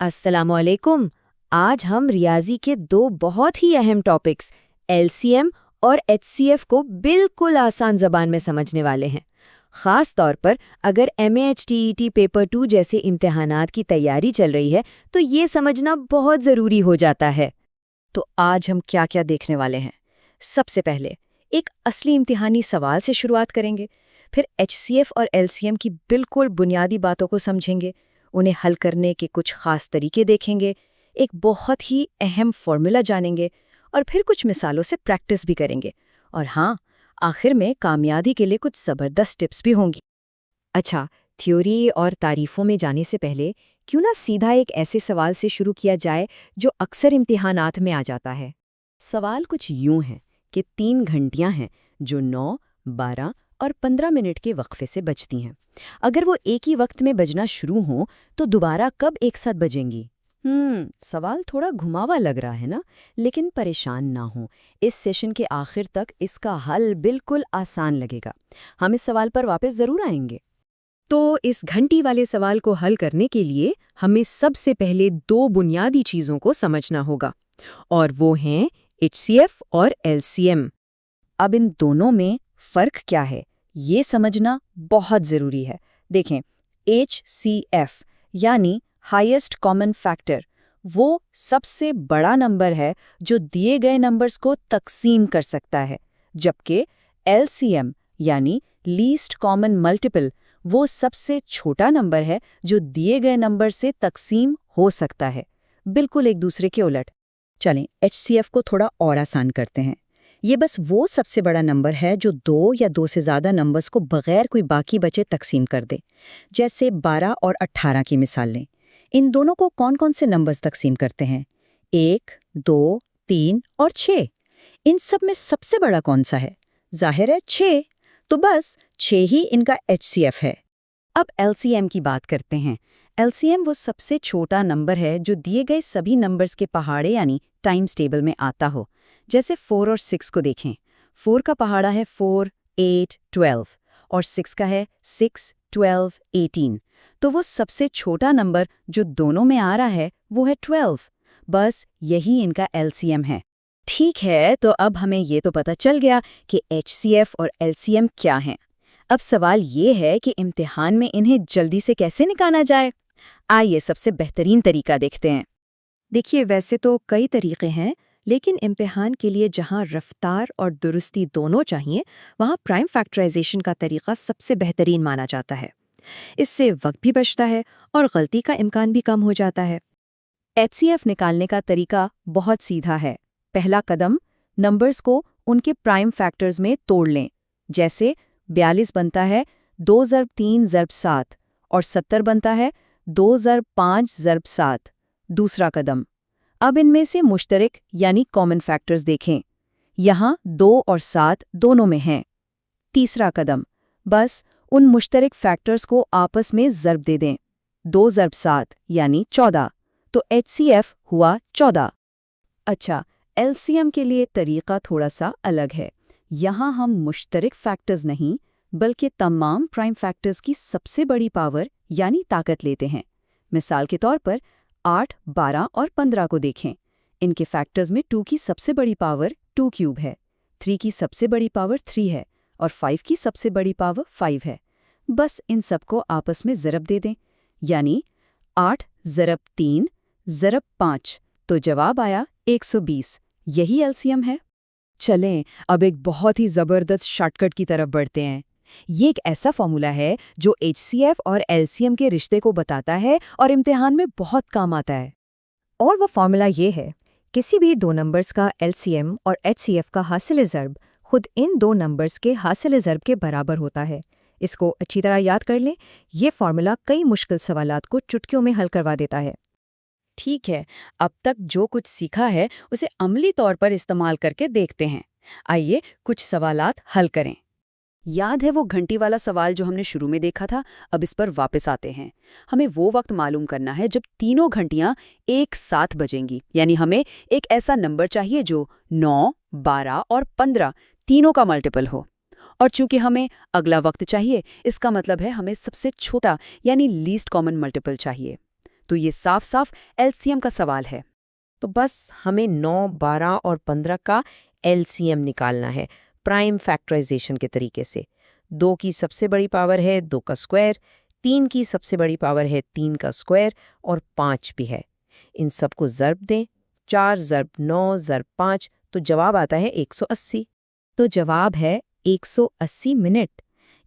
अस्सलामुअलैकुम। आज हम रियाजी के दो बहुत ही अहम टॉपिक्स एलसीएम और एचसीएफ को बिल्कुल आसान ज़बान में समझने वाले हैं। ख़ास तौर पर अगर एमएएचटीईटी पेपर 2 जैसे इम्तिहानात की तैयारी चल रही है तो ये समझना बहुत ज़रूरी हो जाता है। तो आज हम क्या क्या देखने वाले हैं। सबसे पहले एक असली इम्तिहानी सवाल से शुरुआत करेंगे, फिर एचसीएफ और एलसीएम की बिल्कुल बुनियादी बातों को समझेंगे, उन्हें हल करने के कुछ खास तरीके देखेंगे, एक बहुत ही अहम फॉर्मूला जानेंगे और फिर कुछ मिसालों से प्रैक्टिस भी करेंगे। और हाँ, आखिर में कामयाबी के लिए कुछ ज़बरदस्त टिप्स भी होंगी। अच्छा, थ्योरी और तारीफों में जाने से पहले क्यों ना सीधा एक ऐसे सवाल से शुरू किया जाए जो अक्सर इम्तिहानात में आ जाता है। सवाल कुछ यूं है कि 3 घंटियां हैं जो 9, 12 और 15 मिनट के वक्फे से बजती हैं। अगर वो एक ही वक्त में बजना शुरू हों तो दोबारा कब एक साथ बजेंगी? सवाल थोड़ा घुमावा लग रहा है ना, लेकिन परेशान ना हो। इस सेशन के आखिर तक इसका हल बिल्कुल आसान लगेगा। हम इस सवाल पर वापस जरूर आएंगे। तो इस घंटी वाले सवाल को हल करने के लिए हमें सबसे पहले दो बुनियादी चीज़ों को समझना होगा, और वो हैं एचसीएफ और एलसीएम। अब इन दोनों में फ़र्क क्या है, ये समझना बहुत ज़रूरी है। देखें, एचसीएफ यानी हाईएस्ट कॉमन फैक्टर, वो सबसे बड़ा नंबर है जो दिए गए नंबर्स को तकसीम कर सकता है, जबकि एलसीएम यानी लीस्ट कॉमन मल्टीपल, वो सबसे छोटा नंबर है जो दिए गए नंबर से तकसीम हो सकता है। बिल्कुल एक दूसरे के उलट। चलें, एचसीएफ को थोड़ा और आसान करते हैं। ये बस वो सबसे बड़ा नंबर है जो 2 या 2 से ज़्यादा नंबर्स को बगैर कोई बाकी बचे तकसीम कर दे। जैसे 12 और 18 की मिसाल लें। इन दोनों को कौन-कौन से नंबर्स तकसीम करते हैं? 1, 2, 3 और 6। इन सब में सबसे बड़ा कौन सा है? जाहिर है 6। तो बस 6 ही इनका एचसीएफ है। अब एलसीएम की बात करते हैं। एलसीएम वो सबसे छोटा नंबर है जो दिए गए सभी नंबर्स के पहाड़े यानी टाइम्स टेबल में आता हो। जैसे 4 और 6 को देखें। 4 का पहाड़ा है 4, 8, 12 और 6 का है 6, 12, 18। तो वो सबसे छोटा नंबर जो दोनों में आ रहा है वो है 12। बस यही इनका एलसीएम है। ठीक है, तो अब हमें ये तो पता चल गया कि एचसीएफ और एलसीएम क्या हैं। अब सवाल ये है कि इम्तिहान में इन्हें जल्दी से कैसे निकाला जाए। आइए सबसे बेहतरीन तरीका देखते हैं। देखिए, वैसे तो कई तरीके हैं, लेकिन इम्तिहान के लिए जहां रफ्तार और दुरुस्ती दोनों चाहिए, वहां प्राइम फैक्टराइजेशन का तरीका सबसे बेहतरीन माना जाता है। इससे वक्त भी बचता है और गलती का इम्कान भी कम हो जाता है। एचसीएफ निकालने का तरीका बहुत सीधा है। पहला कदम, नंबर्स को उनके प्राइम फैक्टर्स में तोड़ लें। जैसे 42 बनता है 2 ज़रब 3 ज़रब 7 और 70 बनता है 2 ज़रब 5 ज़रब 7। दूसरा कदम, अब इनमें से मुश्तरक यानी कॉमन फैक्टर्स देखें। यहाँ 2 और 7 दोनों में हैं। तीसरा कदम, बस उन मुश्तरक फैक्टर्स को आपस में ज़रब दे दें। 2 ज़रब 7 यानी 14, तो एचसीएफ हुआ 14। अच्छा, एलसीएम के लिए तरीका थोड़ा सा अलग है। यहाँ हम मुश्तरक फैक्टर्स नहीं, बल्कि तमाम प्राइम फैक्टर्स की सबसे बड़ी पावर यानी ताकत लेते हैं। मिसाल के तौर पर 8, 12 और 15 को देखें। इनके फैक्टर्स में 2 की सबसे बड़ी पावर 2 क्यूब है, 3 की सबसे बड़ी पावर 3 है और 5 की सबसे बड़ी पावर 5 है। बस इन सबको आपस में ज़रब दे दें, यानी 8 ज़रब 3 ज़रब 5, तो जवाब आया 120। यही एलसीएम है। चलें, अब एक बहुत ही ज़बरदस्त शॉर्टकट की तरफ बढ़ते हैं। ये एक ऐसा फॉर्मूला है जो एचसीएफ और एलसीएम के रिश्ते को बताता है और इम्तिहान में बहुत काम आता है। और वो फॉर्मूला ये है, किसी भी दो नंबर्स का एलसीएम और एचसीएफ का हासिल ज़रब खुद इन दो नंबर्स के हासिल ज़रब के बराबर होता है। इसको अच्छी तरह याद कर लें। ये फॉर्मूला कई मुश्किल सवालात को चुटकियों में हल करवा देता है। ठीक है, अब तक जो कुछ सीखा है उसे अमली तौर पर इस्तेमाल करके देखते हैं। आइए कुछ सवालात हल करें। याद है वो घंटी वाला सवाल जो हमने शुरू में देखा था? अब इस पर वापस आते हैं। हमें वो वक्त मालूम करना है जब तीनों घंटियां एक साथ बजेंगी, यानी हमें एक ऐसा नंबर चाहिए जो 9, 12 और 15 तीनों का मल्टीपल हो। और चूंकि हमें अगला वक्त चाहिए, इसका मतलब है हमें सबसे छोटा यानी लीस्ट कॉमन मल्टीपल चाहिए। तो ये साफ साफ एलसीएम का सवाल है। तो बस हमें 9, 12 और 15 का एलसीएम निकालना है प्राइम फैक्टराइजेशन के तरीके से। 2 की सबसे बड़ी पावर है 2 का स्क्वायर, 3 की सबसे बड़ी पावर है 3 का स्क्वायर और 5 भी है। इन सबको ज़र्ब दें, 4 ज़र्ब 9 ज़र्ब 5, तो जवाब आता है 180। तो जवाब है 180 मिनट,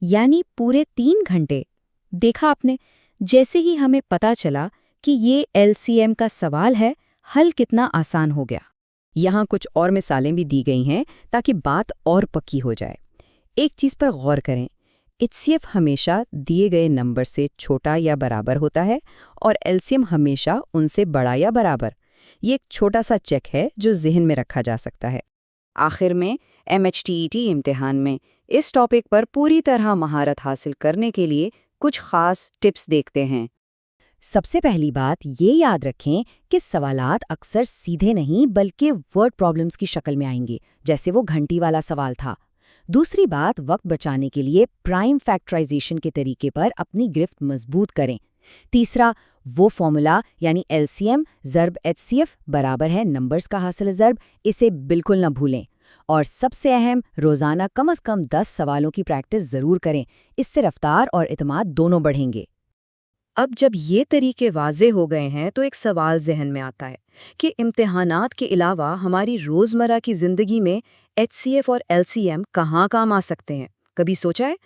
यानी पूरे 3 घंटे। देखा आपने, जैसे ही हमें पता चला कि ये एलसीएम का सवाल है, हल कितना आसान हो गया। यहाँ कुछ और मिसालें भी दी गई हैं ताकि बात और पक्की हो जाए। एक चीज़ पर गौर करें, एचसीएफ हमेशा दिए गए नंबर से छोटा या बराबर होता है और एलसीएम हमेशा उनसे बड़ा या बराबर। ये एक छोटा सा चेक है जो जहन में रखा जा सकता है। आखिर में एमएचटीईटी इम्तिहान में इस टॉपिक पर पूरी तरह महारत हासिल करने के लिए कुछ खास टिप्स देखते हैं। सबसे पहली बात ये याद रखें कि सवालात अक्सर सीधे नहीं बल्कि वर्ड प्रॉब्लम्स की शक्ल में आएंगे, जैसे वो घंटी वाला सवाल था। दूसरी बात, वक्त बचाने के लिए प्राइम फैक्टराइजेशन के तरीके पर अपनी गिरफ्त मजबूत करें। तीसरा, वो फॉर्मूला यानी एलसीएम ज़र्ब एचसीएफ बराबर है नंबर्स का हासिल ज़र्ब, इसे बिल्कुल न भूलें। और सबसे अहम, रोज़ाना कम से कम 10 सवालों की प्रैक्टिस ज़रूर करें, इससे रफ्तार और इत्मीनान दोनों बढ़ेंगे। अब जब ये तरीके वाज़े हो गए हैं तो एक सवाल जहन में आता है कि इम्तिहानात के अलावा हमारी रोज़मर्रा की ज़िंदगी में एचसीएफ और एलसीएम कहाँ काम आ सकते हैं। कभी सोचा है?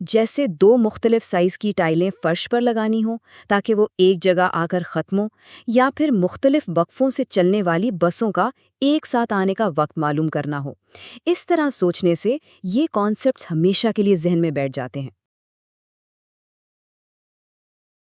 जैसे 2 मुख्तलिफ साइज़ की टाइलें फर्श पर लगानी हों ताकि वो एक जगह आकर ख़त्म हो, या फिर मुख्तलिफ वक्फ़ों से चलने वाली बसों का एक साथ आने का वक्त मालूम करना हो। इस तरह सोचने से ये कॉन्सेप्ट्स हमेशा के लिए जहन में बैठ जाते हैं।